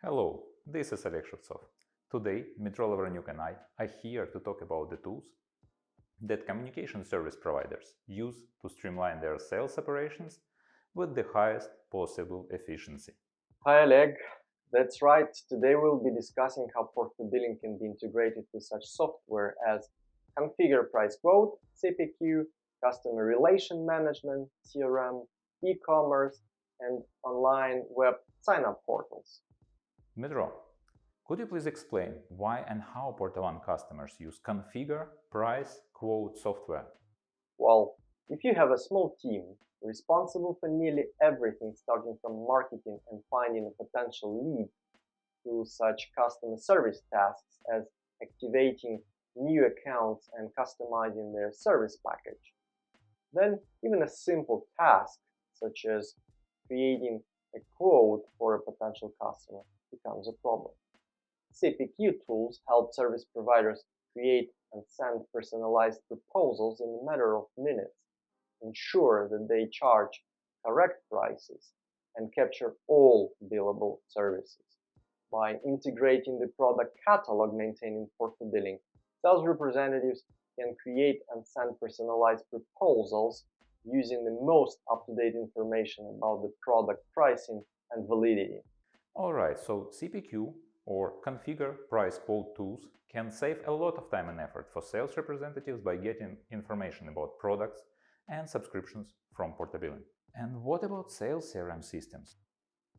Hello, this is Oleg Shevtsov. Today, Dmitry Lavrenyuk and I are here to talk about the tools that communication service providers use to streamline their sales operations with the highest possible efficiency. Hi Oleg, that's right. Today we'll be discussing how PortaBilling can be integrated with such software as Configure Price Quote, CPQ, Customer Relation Management, CRM, e-commerce, and online web sign-up portals. Dmitry, could you please explain why and how PortaOne customers use Configure Price Quote software? Well, if you have a small team responsible for nearly everything starting from marketing and finding a potential lead to such customer service tasks as activating new accounts and customizing their service package, then even a simple task such as creating a quote for a potential customer becomes a problem. CPQ tools help service providers create and send personalized proposals in a matter of minutes, ensure that they charge correct prices, and capture all billable services. By integrating the product catalog maintained in PortaBilling, sales representatives can create and send personalized proposals using the most up-to-date information about the product pricing and validity. Alright, so CPQ or Configure Price Quote tools can save a lot of time and effort for sales representatives by getting information about products and subscriptions from PortaBilling. And what about sales CRM systems?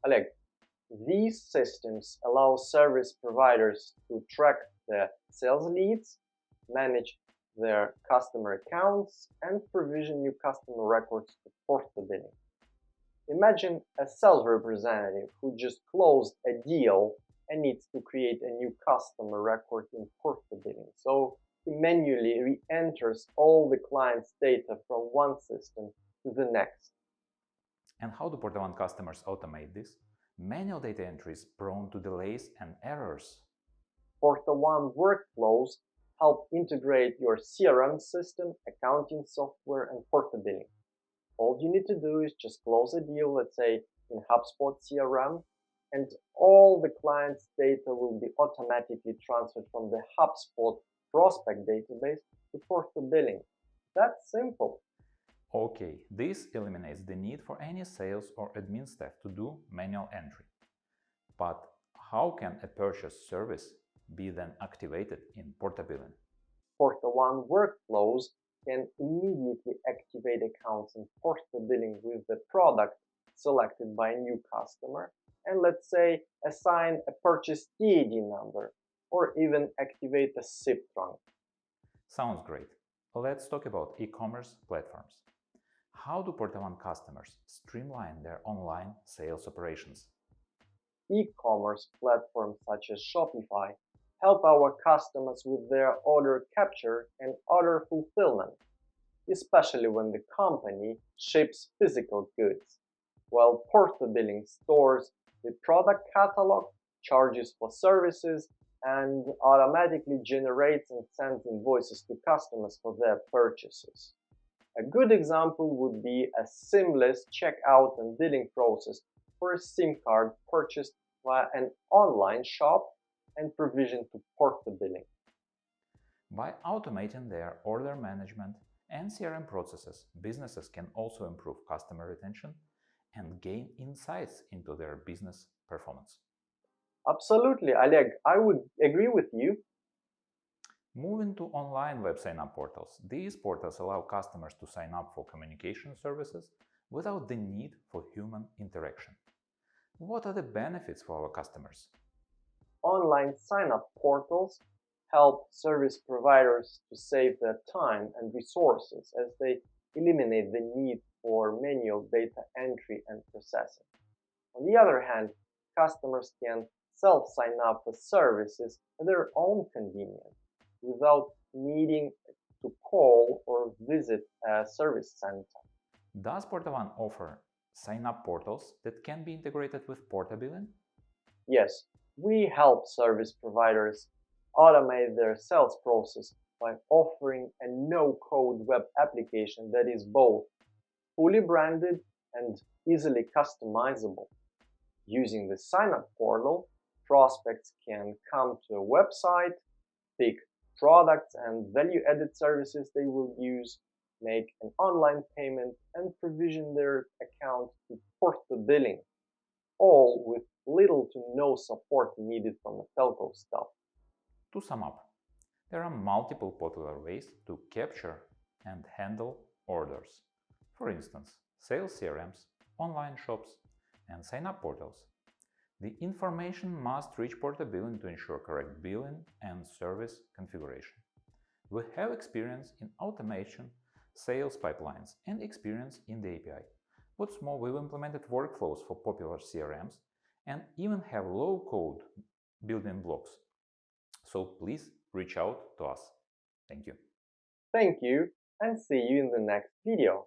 Oleg, these systems allow service providers to track their sales leads, manage their customer accounts, and provision new customer records to PortaBilling. Imagine a sales representative who just closed a deal and needs to create a new customer record in PortaBilling. So he manually re-enters all the client's data from one system to the next. And how do PortaOne customers automate this? Manual data entry is prone to delays and errors. PortaOne Workflows help integrate your CRM system, accounting software, and PortaBilling. All you need to do is just close a deal, let's say in HubSpot CRM, and all the client's data will be automatically transferred from the HubSpot prospect database to PortaBilling. That's simple. Okay, this eliminates the need for any sales or admin staff to do manual entry. But how can a purchase service be then activated in PortaBilling? PortaOne Workflows can immediately activate accounts in PortaBilling with the product selected by a new customer, and let's say assign a purchase TAD number, or even activate a SIP trunk. Sounds great. Let's talk about e-commerce platforms. How do PortaOne customers streamline their online sales operations? E-commerce platforms such as Shopify help our customers with their order capture and order fulfillment, especially when the company ships physical goods, while PortaBilling stores the product catalog, charges for services, and automatically generates and sends invoices to customers for their purchases. A good example would be a seamless checkout and billing process for a SIM card purchased via an online shop and provisioned to PortaBilling. By automating their order management and CRM processes, businesses can also improve customer retention and gain insights into their business performance. Absolutely, Oleg, I would agree with you. Moving to online web sign-up portals, these portals allow customers to sign up for communication services without the need for human interaction. What are the benefits for our customers? Online sign-up portals help service providers to save their time and resources as they eliminate the need for manual data entry and processing. On the other hand, customers can self-sign up for services at their own convenience without needing to call or visit a service center. Does PortaOne offer sign-up portals that can be integrated with PortaBilling? Yes, we help service providers automate their sales process by offering a no-code web application that is both fully branded and easily customizable. Using the sign-up portal, prospects can come to a website, pick products and value-added services they will use, make an online payment, and provision their account to PortaBilling, all with little to no support needed from the telco staff. To sum up, there are multiple popular ways to capture and handle orders. For instance, sales CRMs, online shops, and sign-up portals. The information must reach PortaBilling to ensure correct billing and service configuration. We have experience in automation, sales pipelines, and experience in the API. What's more, we've implemented workflows for popular CRMs and even have low-code building blocks. So please reach out to us. Thank you. Thank you, and see you in the next video.